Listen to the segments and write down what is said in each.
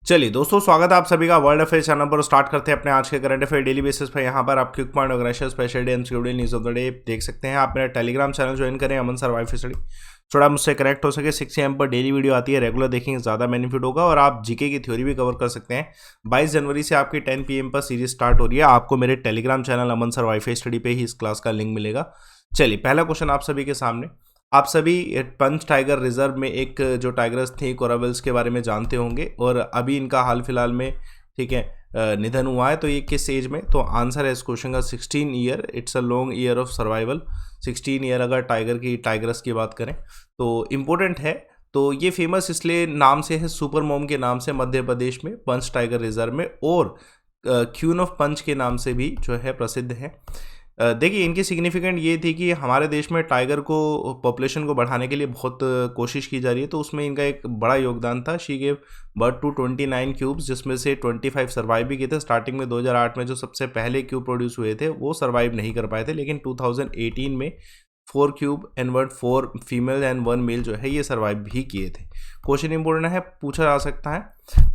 चलिए दोस्तों, स्वागत है आप सभी का वर्ल्ड अफेयर चैनल पर। स्टार्ट करते हैं अपने आज के करंट अफेयर डेली बेसिस पर। यहाँ पर आप quick point organisation special day and news of the day देख सकते हैं। आप मेरा टेलीग्राम चैनल ज्वाइन करें, अमन सर वाइफ स्टडी, थोड़ा मुझसे कनेक्ट हो सके। 6 AM पर डेली वीडियो आती है, रेगुलर देखेंगे ज़्यादा बेनिफिट होगा। और आप जीके की थ्योरी भी कवर कर सकते हैं। 22 जनवरी से आपकी 10 PM पर सीरीज स्टार्ट हो रही है। आपको मेरे टेलीग्राम चैनल अमन सर वाईफाई स्टडी पे ही इस क्लास का लिंक मिलेगा। चलिए, पहला क्वेश्चन आप सभी के सामने। आप सभी पंच टाइगर रिजर्व में एक जो टाइगर्स थी कोरावेल्स के बारे में जानते होंगे, और अभी इनका हाल फिलहाल में ठीक है निधन हुआ है। तो ये किस एज में? तो आंसर है इस क्वेश्चन का 16 year. It's a long year of survival. 16 year अगर टाइगर्स की बात करें तो इम्पोर्टेंट है। तो ये फेमस इसलिए नाम से है, सुपर मोम के नाम से मध्य प्रदेश में पंच टाइगर रिजर्व में, और क्वीन ऑफ पंच के नाम से भी जो है प्रसिद्ध है। देखिए, इनकी सिग्निफिकेंट ये थी कि हमारे देश में टाइगर को पॉपुलेशन को बढ़ाने के लिए बहुत कोशिश की जा रही है, तो उसमें इनका एक बड़ा योगदान था। She gave birth to 29 cubs, जिसमें से 25 सर्वाइव भी किए थे। स्टार्टिंग में 2008 में जो सबसे पहले क्यूब प्रोड्यूस हुए थे वो सर्वाइव नहीं कर पाए थे, लेकिन 2018 में 4 cub and 4 female and 1 male जो है ये सर्वाइव भी किए थे। क्वेश्चन इंपॉर्टेंट है, पूछा जा सकता है।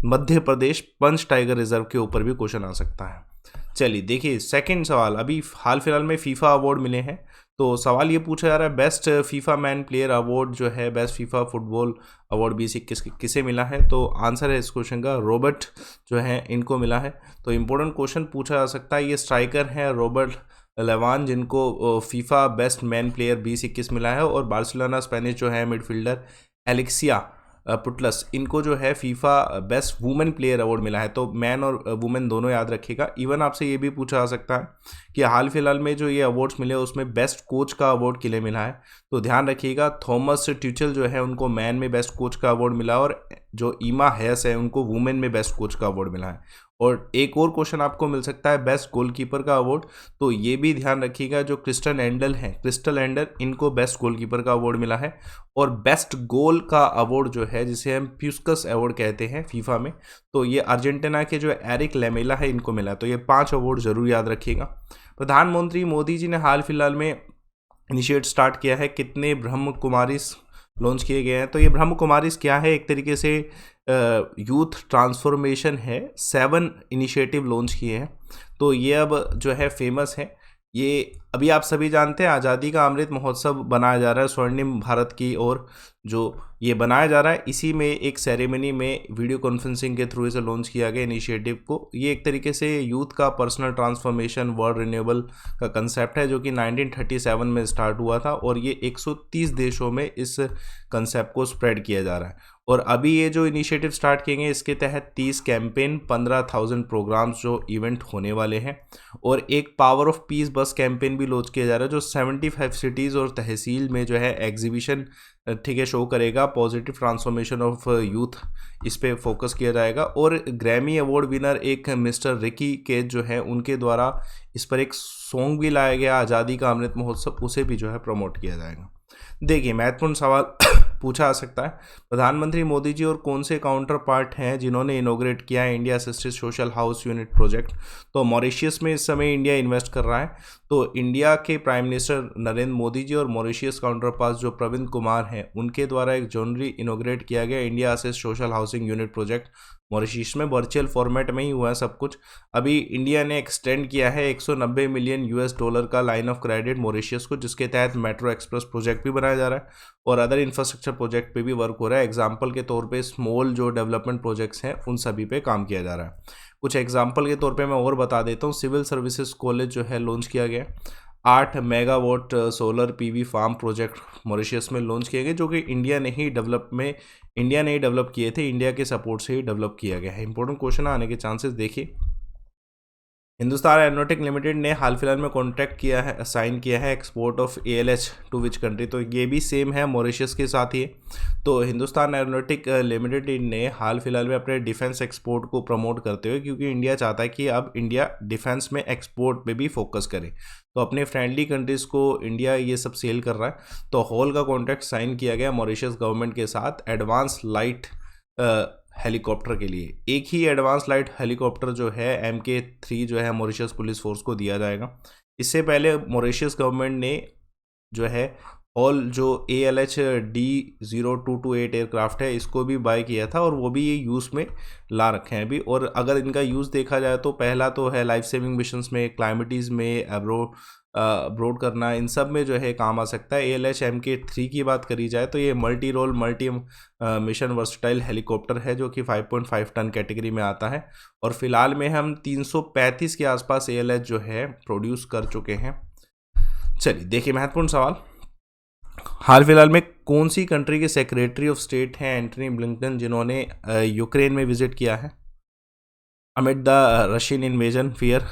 मध्य प्रदेश पंच टाइगर रिजर्व के ऊपर भी क्वेश्चन आ सकता है। चलिए देखिए, सेकंड सवाल। अभी हाल फिलहाल में फीफा अवार्ड मिले हैं, तो सवाल ये पूछा जा रहा है best FIFA man player award जो है, बेस्ट फीफा फुटबॉल अवार्ड 2021 किसे मिला है? तो आंसर है इस क्वेश्चन का रॉबर्ट जो है इनको मिला है। तो इंपॉर्टेंट क्वेश्चन पूछा जा सकता है। ये स्ट्राइकर हैं रॉबर्ट लेवान, जिनको फीफा बेस्ट मैन प्लेयर 2021 मिला है। और बार्सिलोना स्पेनिश जो है मिडफील्डर एलेक्सिया पुटलस, इनको जो है FIFA best women player award मिला है। तो मैन और वुमेन दोनों याद रखिएगा। इवन आपसे ये भी पूछा जा सकता है कि हाल फिलहाल में जो ये अवार्ड्स मिले उसमें बेस्ट कोच का अवार्ड किले मिला है। तो ध्यान रखिएगा, थॉमस ट्यूचल जो है उनको मैन में बेस्ट कोच का अवार्ड मिला, और जो ईमा हैस है उनको वुमेन में बेस्ट कोच का अवार्ड मिला है। और एक और क्वेश्चन आपको मिल सकता है बेस्ट गोलकीपर का अवार्ड। तो ये भी ध्यान रखिएगा, जो क्रिस्टल एंडल इनको बेस्ट गोलकीपर का अवार्ड मिला है। और बेस्ट गोल का अवार्ड जो है, जिसे हम प्यूस्कस अवार्ड कहते हैं फीफा में, तो ये अर्जेंटीना के जो एरिक लेमेला है इनको मिला है। तो ये 5 अवार्ड जरूर याद रखिएगा। प्रधानमंत्री मोदी जी ने हाल फिलहाल में इनिशिएट स्टार्ट किया है, कितने ब्रह्म कुमारीज लॉन्च किए गए हैं? तो ये ब्रह्म कुमारीज क्या है? एक तरीके से यूथ ट्रांसफॉर्मेशन है। 7 इनिशिएटिव लॉन्च किए हैं। तो ये अब जो है फेमस है। ये अभी आप सभी जानते हैं आज़ादी का अमृत महोत्सव बनाया जा रहा है स्वर्णिम भारत की ओर, जो ये बनाया जा रहा है, इसी में एक सेरेमनी में वीडियो कॉन्फ्रेंसिंग के थ्रू इसे लॉन्च किया गया इनिशिएटिव को। ये एक तरीके से यूथ का पर्सनल ट्रांसफॉर्मेशन वर्ल्ड रिन्यूएबल का कंसेप्ट है, जो कि 1937 में स्टार्ट हुआ था, और ये 130 देशों में इस कंसेप्ट को स्प्रेड किया जा रहा है। और अभी ये जो इनिशिएटिव स्टार्ट किए गए, इसके तहत 30 कैंपेन, 15,000 प्रोग्राम्स जो इवेंट होने वाले हैं, और एक पावर ऑफ पीस बस कैंपेन भी लॉन्च किया जा रहा है, जो 75 सिटीज़ और तहसील में जो है एग्जीबिशन ठीक है शो करेगा। पॉजिटिव ट्रांसफॉर्मेशन ऑफ यूथ, इस पे फोकस किया जाएगा। और ग्रैमी अवार्ड विनर एक मिस्टर रिकी केज जो है, उनके द्वारा इस पर एक सॉन्ग भी लाया गया, आज़ादी का अमृत महोत्सव, उसे भी जो है प्रमोट किया जाएगा। देखिए, महत्वपूर्ण सवाल पूछा जा सकता है, प्रधानमंत्री मोदी जी और कौन से काउंटर पार्ट हैं जिन्होंने इनोग्रेट किया है India assisted social house unit project? तो मॉरिशियस में इस समय इंडिया इन्वेस्ट कर रहा है। तो इंडिया के प्राइम मिनिस्टर नरेंद्र मोदी जी और मॉरिशियस काउंटर पार्ट जो प्रविंद कुमार हैं, उनके द्वारा एक जनवरी इनोग्रेट किया गया India assist social housing unit project Mauritius में। वर्चुअल फॉर्मेट में ही हुआ है सब कुछ। अभी इंडिया ने एक्सटेंड किया है $190 मिलियन का लाइन ऑफ क्रेडिट मॉरिशस को, जिसके तहत मेट्रो एक्सप्रेस प्रोजेक्ट भी बनाया जा रहा है, और अदर इंफ्रास्ट्रक्चर प्रोजेक्ट पे भी वर्क हो रहा है। एग्जाम्पल के तौर पे स्मॉल जो डेवलपमेंट प्रोजेक्ट्स हैं उन सभी पे काम किया जा रहा है। कुछ एग्जाम्पल के तौर पे मैं और बता देता हूँ। सिविल सर्विसेज कॉलेज जो है लॉन्च किया गया। 8 megawatt solar PV farm project Mauritius में लॉन्च किए गए, जो कि इंडिया ने ही डेवलप किए थे। इंडिया के सपोर्ट से ही डेवलप किया गया है। इंपॉर्टेंट क्वेश्चन आने के चांसेस देखिए। हिंदुस्तान एरोनॉटिक लिमिटेड ने हाल फिलहाल में कॉन्ट्रैक्ट किया है, साइन किया है export of ALH to which country? तो ये भी सेम है मॉरिशस के साथ ही। तो हिंदुस्तान एरोनॉटिक लिमिटेड ने हाल फिलहाल में अपने डिफेंस एक्सपोर्ट को प्रमोट करते हुए, क्योंकि इंडिया चाहता है कि अब इंडिया डिफेंस में एक्सपोर्ट पे भी फोकस करे, तो अपने फ्रेंडली कंट्रीज़ को इंडिया ये सब सेल कर रहा है। तो हॉल का कॉन्ट्रैक्ट साइन किया गया मॉरिशस गवर्नमेंट के साथ एडवांस लाइट हेलीकॉप्टर के लिए। एक ही एडवांस लाइट हेलीकॉप्टर जो है MK3 जो है मॉरिशस पुलिस फोर्स को दिया जाएगा। इससे पहले मॉरिशस गवर्नमेंट ने जो है ऑल जो ALH-D0228 एयरक्राफ्ट है इसको भी बाय किया था, और वो भी ये यूज़ में ला रखे हैं अभी। और अगर इनका यूज़ देखा जाए तो पहला तो है लाइफ सेविंग मिशंस में, क्लाइमेटीज़ में, अब्रोड करना, इन सब में जो है काम आ सकता है। ALH-MK3 की बात करी जाए तो ये multi role multi mission versatile helicopter है जो कि 5.5 टन कैटेगरी में आता है, और फिलहाल में हम 335 के आसपास ALH जो है प्रोड्यूस कर चुके हैं। चलिए देखिए महत्वपूर्ण सवाल, हाल फिलहाल में कौन सी कंट्री के सेक्रेटरी ऑफ स्टेट हैं एंटनी ब्लिंकन, जिन्होंने यूक्रेन में विजिट किया है amid the Russian invasion fear?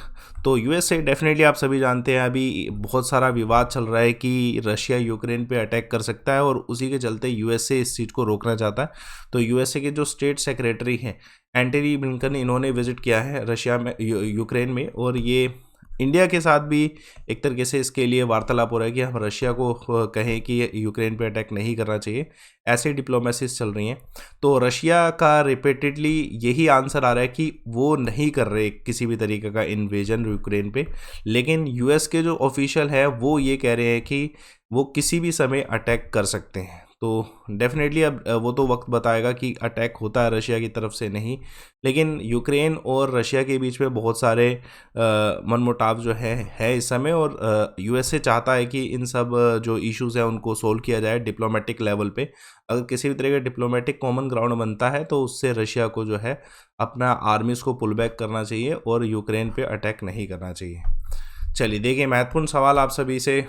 तो यूएसए डेफिनेटली आप सभी जानते हैं अभी बहुत सारा विवाद चल रहा है कि रशिया यूक्रेन पे अटैक कर सकता है, और उसी के चलते यूएसए इस चीज़ को रोकना चाहता है। तो यूएसए के जो स्टेट सेक्रेटरी हैं एंटनी ब्लिंकन, इन्होंने विजिट किया है रशिया में, यूक्रेन में, और ये इंडिया के साथ भी एक तरीके से इसके लिए वार्तालाप हो रहा है कि हम रशिया को कहें कि यूक्रेन पे अटैक नहीं करना चाहिए। ऐसी डिप्लोमेसीज चल रही हैं। तो रशिया का रिपीटेडली यही आंसर आ रहा है कि वो नहीं कर रहे किसी भी तरीके का इन्वेजन यूक्रेन पे, लेकिन यूएस के जो ऑफिशियल है वो ये कह रहे हैं कि वो किसी भी समय अटैक कर सकते हैं। तो डेफिनेटली अब वो तो वक्त बताएगा कि अटैक होता है रशिया की तरफ से नहीं, लेकिन यूक्रेन और रशिया के बीच में बहुत सारे मनमुटाव जो है इस समय, और यूएसए चाहता है कि इन सब जो इश्यूज़ हैं उनको सोल्व किया जाए डिप्लोमेटिक लेवल पे। अगर किसी भी तरह का डिप्लोमेटिक कॉमन ग्राउंड बनता है तो उससे रशिया को जो है अपना आर्मीज़ को पुल बैक करना चाहिए और यूक्रेन पे अटैक नहीं करना चाहिए। चलिए देखिए महत्वपूर्ण सवाल आप सभी से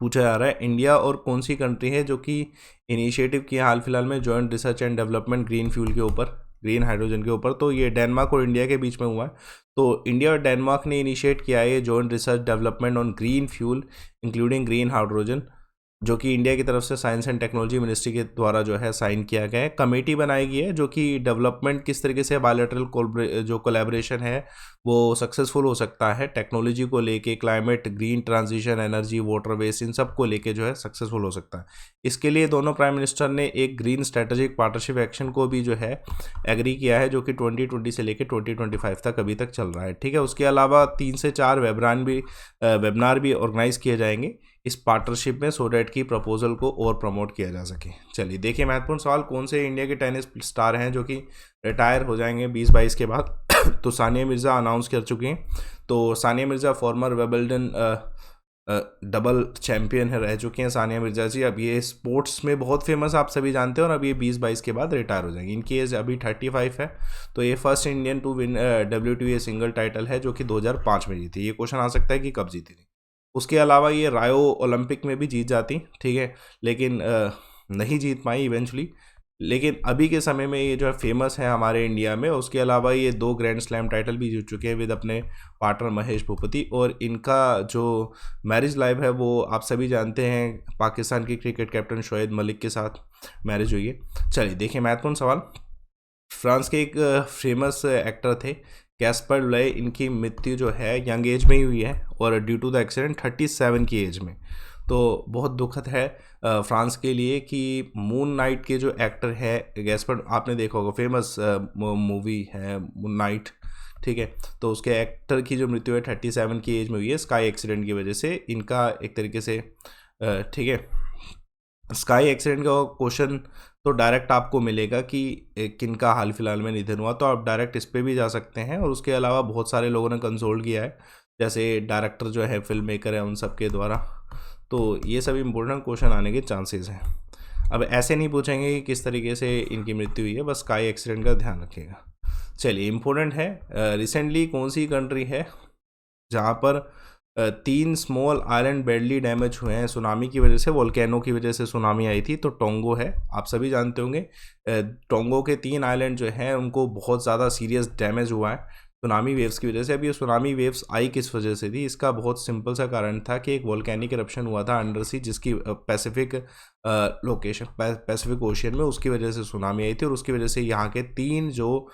पूछा जा रहा है, इंडिया और कौन सी कंट्री है जो कि इनिशिएटिव किया हाल फिलहाल में joint research and development green fuel के ऊपर, ग्रीन हाइड्रोजन के ऊपर? तो ये डेनमार्क और इंडिया के बीच में हुआ है। तो इंडिया और डेनमार्क ने इनिशिएट किया है joint research development on green fuel including green hydrogen, जो कि इंडिया की तरफ से साइंस एंड टेक्नोलॉजी मिनिस्ट्री के द्वारा जो है साइन किया गया है। कमेटी बनाई गई है जो कि डेवलपमेंट किस तरीके से बायलैटरल जो कोलैबोरेशन है वो सक्सेसफुल हो सकता है टेक्नोलॉजी को लेके, climate, green transition, energy, water waste, इन सब को लेके जो है सक्सेसफुल हो सकता है। इसके लिए दोनों प्राइम मिनिस्टर ने एक ग्रीन स्ट्रेटेजिक पार्टनरशिप एक्शन को भी जो है एग्री किया है, जो कि 2020 से लेकर 2025 तक अभी तक चल रहा है। ठीक है, उसके अलावा 3 से 4 वेबिनार भी ऑर्गेनाइज किए जाएंगे इस पार्टनरशिप में, सो डैट की प्रपोजल को और प्रमोट किया जा सके। चलिए देखिए महत्वपूर्ण सवाल, कौन से इंडिया के टेनिस स्टार हैं जो कि रिटायर हो जाएंगे 2022 के बाद? तो सानिया मिर्ज़ा अनाउंस कर चुकी हैं। तो Sania Mirza farmer Wimbledon double champion है रह चुकी हैं सानिया मिर्ज़ा जी। अब ये स्पोर्ट्स में बहुत फेमस आप सभी जानते हैं, और अब ये 2022 के बाद रिटायर हो जाएंगी। इनकी एज अभी 35 है। तो ये first Indian to win WTA single title है जो कि 2005 में जीती। ये क्वेश्चन आ सकता है कि कब जीती थी। उसके अलावा ये रायो ओलंपिक में भी जीत जाती, ठीक है, लेकिन नहीं जीत पाई इवेंचुअली। लेकिन अभी के समय में ये जो है फेमस है हमारे इंडिया में। उसके अलावा ये 2 ग्रैंड स्लैम टाइटल भी जीत चुके हैं विद अपने पार्टनर महेश भूपति, और इनका जो मैरिज लाइफ है वो आप सभी जानते हैं, पाकिस्तान के क्रिकेट कैप्टन शोएब मलिक के साथ मैरिज हुई है। चलिए देखिए महत्वपूर्ण सवाल, फ्रांस के एक फेमस एक्टर थे कैस्पर लुए, इनकी मृत्यु जो है यंग एज में ही हुई है, और ड्यू टू द एक्सीडेंट 37 की एज में। तो बहुत दुखद है फ्रांस के लिए कि मून नाइट के जो एक्टर है कैस्पर, आपने देखा होगा फेमस मूवी है मून नाइट, ठीक है। तो उसके एक्टर की जो मृत्यु है 37 की एज में हुई है स्काई एक्सीडेंट की वजह से। इनका एक तरीके से ठीक है, स्काई एक्सीडेंट का क्वेश्चन तो डायरेक्ट आपको मिलेगा कि किनका हाल फिलहाल में निधन हुआ, तो आप डायरेक्ट इस पर भी जा सकते हैं। और उसके अलावा बहुत सारे लोगों ने कंसोल्ट किया है, जैसे डायरेक्टर जो है, फिल्म मेकर है, उन सब के द्वारा। तो ये सब इम्पोर्टेंट क्वेश्चन आने के चांसेस हैं। अब ऐसे नहीं पूछेंगे कि किस तरीके से इनकी मृत्यु हुई है, बस स्काई एक्सीडेंट का ध्यान रखिएगा। चलिए इम्पोर्टेंट है, रिसेंटली कौन सी कंट्री है जहाँ पर 3 स्मॉल आइलैंड बैडली डैमेज हुए हैं सुनामी की वजह से, वोल्केनो की वजह से सुनामी आई थी? तो टोंगो है, आप सभी जानते होंगे। टोंगो के 3 आइलैंड जो हैं उनको बहुत ज़्यादा सीरियस डैमेज हुआ है सुनामी वेव्स की वजह से। अब ये सुनामी वेव्स आई किस वजह से थी? इसका बहुत सिंपल सा कारण था कि एक वोल्केनिक इरप्शन हुआ था अंडर सी, जिसकी पैसिफिक लोकेशन, पैसिफिक ओशियन में, उसकी वजह से सुनामी आई थी, और उसकी वजह से यहाँ के 3 जो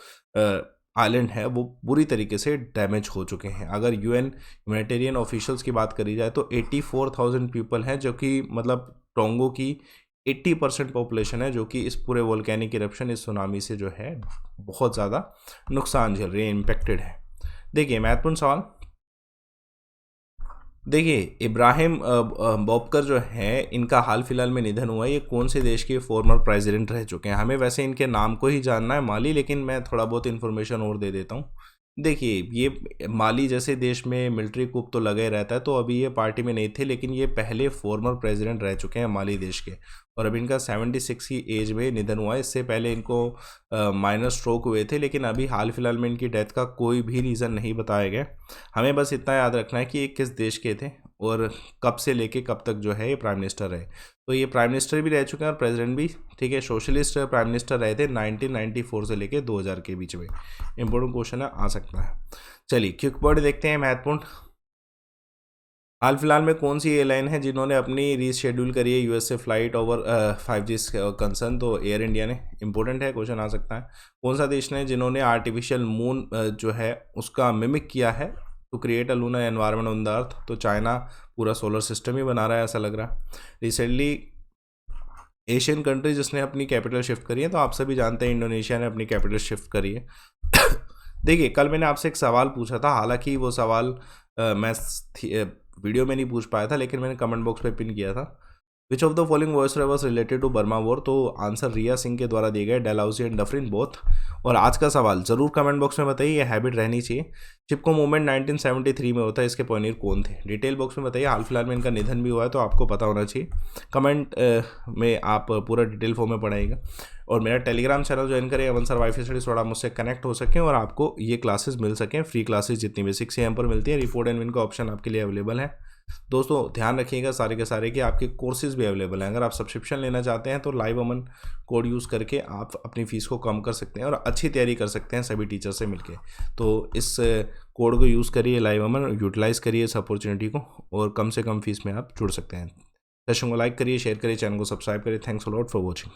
आइलैंड है वो बुरी तरीके से डैमेज हो चुके हैं। अगर UN ह्यूमैनिटेरियन ऑफिशियल्स की बात करी जाए तो 84,000 पीपल हैं, जो कि मतलब टोंगो की 80% पॉपुलेशन है जो कि इस पूरे वोल्केनिक इरप्शन, इस सुनामी से जो है बहुत ज़्यादा नुकसान झेल रही है, इम्पेक्टेड है। देखिए महत्वपूर्ण सवाल, देखिए, इब्राहिम बौबकर जो है, इनका हाल फिलहाल में निधन हुआ है। ये कौन से देश के फॉर्मर प्रेसिडेंट रह चुके हैं? हमें वैसे इनके नाम को ही जानना है, माली, लेकिन मैं थोड़ा बहुत इन्फॉर्मेशन और दे देता हूँ। देखिए, ये माली जैसे देश में मिलिट्री कूप तो लगा ही रहता है, तो अभी ये पार्टी में नहीं थे, लेकिन ये पहले फॉर्मर प्रेसिडेंट रह चुके हैं माली देश के। और अभी इनका 76 की एज में निधन हुआ है। इससे पहले इनको माइनर स्ट्रोक हुए थे, लेकिन अभी हाल फिलहाल में इनकी डेथ का कोई भी रीज़न नहीं बताया गया। हमें बस इतना याद रखना है कि ये किस देश के थे और कब से लेके कब तक जो है ये प्राइम मिनिस्टर रहे। तो ये प्राइम मिनिस्टर भी रह चुके हैं और प्रेसिडेंट भी, ठीक है। सोशलिस्ट प्राइम मिनिस्टर रहे थे 1994 से लेके 2000 के बीच में। इंपॉर्टेंट क्वेश्चन है, आ सकता है। चलिए क्विक वर्ड देखते हैं महत्वपूर्ण। हाल फिलहाल में कौन सी एयरलाइन है जिन्होंने अपनी रीशेड्यूल करी है यूएस से फ्लाइट ओवर 5G कंसर्न? तो एयर इंडिया ने। इंपॉर्टेंट है, क्वेश्चन आ सकता है। कौन सा देश ने जिन्होंने आर्टिफिशियल मून जो है उसका मिमिक किया है to create a lunar environment on the earth? तो चाइना पूरा सोलर सिस्टम ही बना रहा है, ऐसा लग रहा है। रिसेंटली एशियन कंट्री जिसने अपनी कैपिटल शिफ्ट करी है, तो आप सभी जानते हैं इंडोनेशिया ने अपनी कैपिटल शिफ्ट करी है। देखिए, कल मैंने आपसे एक सवाल पूछा था, हालांकि वो सवाल मैं वीडियो में नहीं पूछ पाया था, लेकिन मैंने कमेंट बॉक्स पे पिन किया था। Which of the following voice was related to Burma war? तो आंसर रिया सिंह के द्वारा दिए गए, डेलहाउसी एंड डफरिन बोथ। और आज का सवाल जरूर कमेंट बॉक्स में बताइए, ये हैबिट रहनी चाहिए। चिपको मूवमेंट 1973 में होता है, इसके पॉइनियर कौन थे? डिटेल बॉक्स में बताइए। हाल फिलहाल में इनका निधन भी हुआ है, तो आपको पता होना चाहिए। कमेंट में आप पूरा डिटेल फॉर्म में पढ़ाइएगा। और मेरा टेलीग्राम चैनल ज्वाइन करें, अमन सर वाईफाई स्टडी, थोड़ा मुझसे कनेक्ट हो सकें और आपको ये क्लासेस मिल सकें, फ्री क्लासेस जितनी बेसिक से यहाँ पर मिलती है। रिपोर्ट एंड विन का ऑप्शन आपके लिए अवेलेबल है। दोस्तों ध्यान रखिएगा सारे के सारे कि आपके कोर्सेज भी अवेलेबल हैं। अगर आप सब्सक्रिप्शन लेना चाहते हैं तो लाइव अमन कोड यूज़ करके आप अपनी फ़ीस को कम कर सकते हैं और अच्छी तैयारी कर सकते हैं सभी टीचर से मिलके। तो इस कोड को यूज़ करिए, लाइव अमन यूटिलाइज़ करिए इस अपॉर्चुनिटी को, और कम से कम फीस में आप जुड़ सकते हैं। सेशन को लाइक करिए, शेयर करिए, चैनल को सब्सक्राइब करिए। Thanks a lot for watching.